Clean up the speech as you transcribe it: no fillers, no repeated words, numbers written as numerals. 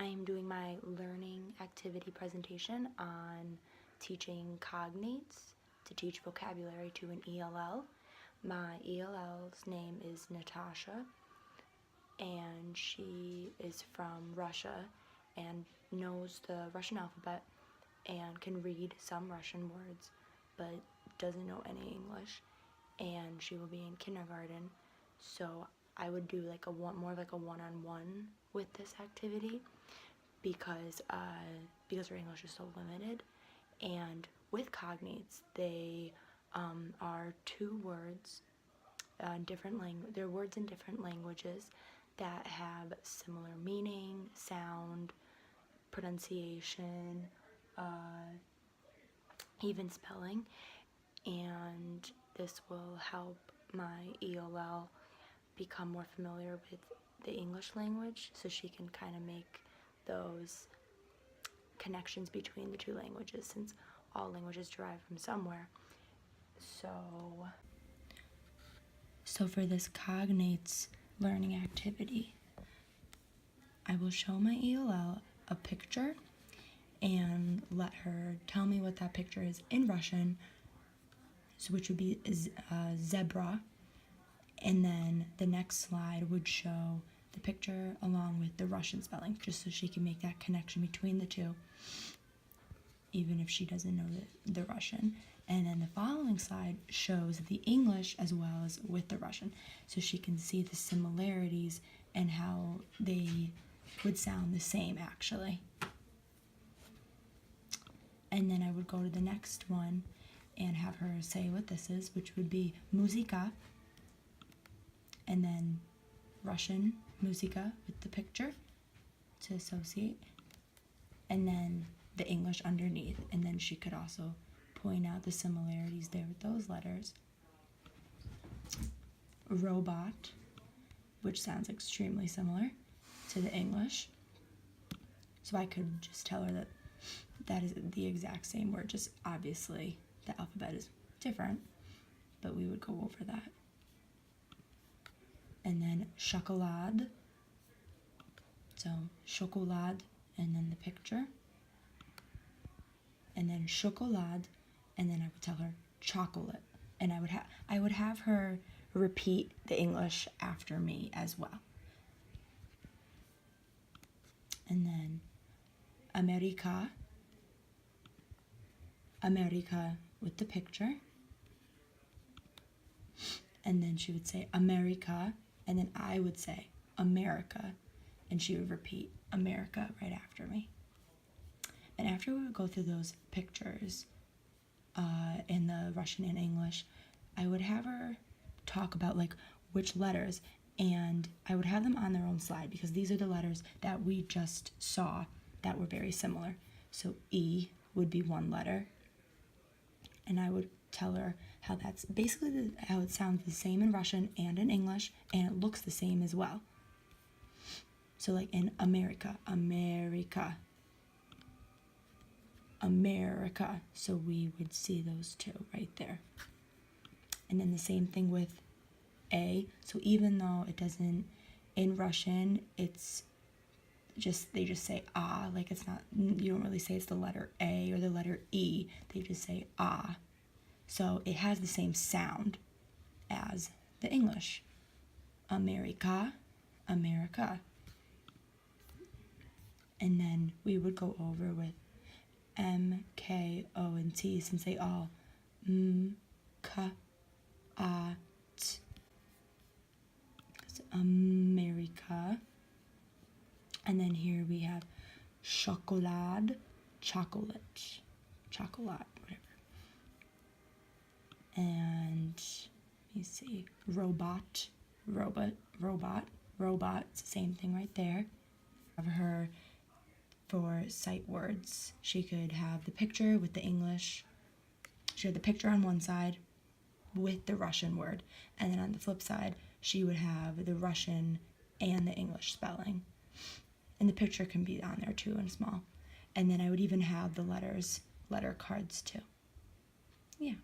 I am doing my learning activity presentation on teaching cognates to teach vocabulary to an ELL. My ELL's name is Natasha, and she is from Russia and knows the Russian alphabet and can read some Russian words, but doesn't know any English. And she will be in kindergarten, so I would do like more of like a one-on-one with this activity because her English is so limited. And with cognates, they are two words, they're words in different languages that have similar meaning, sound, pronunciation, even spelling, and this will help my ELL become more familiar with the English language so she can kind of make those connections between the two languages, since all languages derive from somewhere. So for this cognates learning activity, I will show my ELL a picture and let her tell me what that picture is in Russian, which would be zebra, and then the next slide would show the picture along with the Russian spelling, just so she can make that connection between the two, even if she doesn't know the Russian. And then the following slide shows the English as well as with the Russian, so she can see the similarities and how they would sound the same actually. And then I would go to the next one and have her say what this is, which would be muzika, and then Russian muzika with the picture to associate, and then the English underneath. And then she could also point out the similarities there with those letters. Robot, which sounds extremely similar to the English. So I could just tell her that that is the exact same word, just obviously the alphabet is different, but we would go over that. And then chocolade, so chocolade, and then the picture, and then chocolade, and then I would tell her chocolate, and I would have her repeat the English after me as well. And then America with the picture, and then she would say America, and then I would say America, and she would repeat America right after me. And after we would go through those pictures in the Russian and English, I would have her talk about like which letters, and I would have them on their own slide because these are the letters that we just saw that were very similar. So E would be one letter, and I would tell her how that's basically how it sounds the same in Russian and in English, and it looks the same as well. So like in America, America, America. So we would see those two right there. And then the same thing with A. So even though it doesn't, in Russian, it's just, they just say ah, like it's not, you don't really say it's the letter A or the letter E, they just say ah. So it has the same sound as the English. America, America. And then we would go over with M, K, O, and T, since they all K, A, T. So America. And then here we have chocolate, chocolate, chocolate, whatever. And let me see, robot, robot, robot, robot. It's the same thing right there. Have her for sight words. She could have the picture with the English. She had the picture on one side with the Russian word, and then on the flip side, she would have the Russian and the English spelling. And the picture can be on there too and small. And then I would even have the letter cards too. Yeah.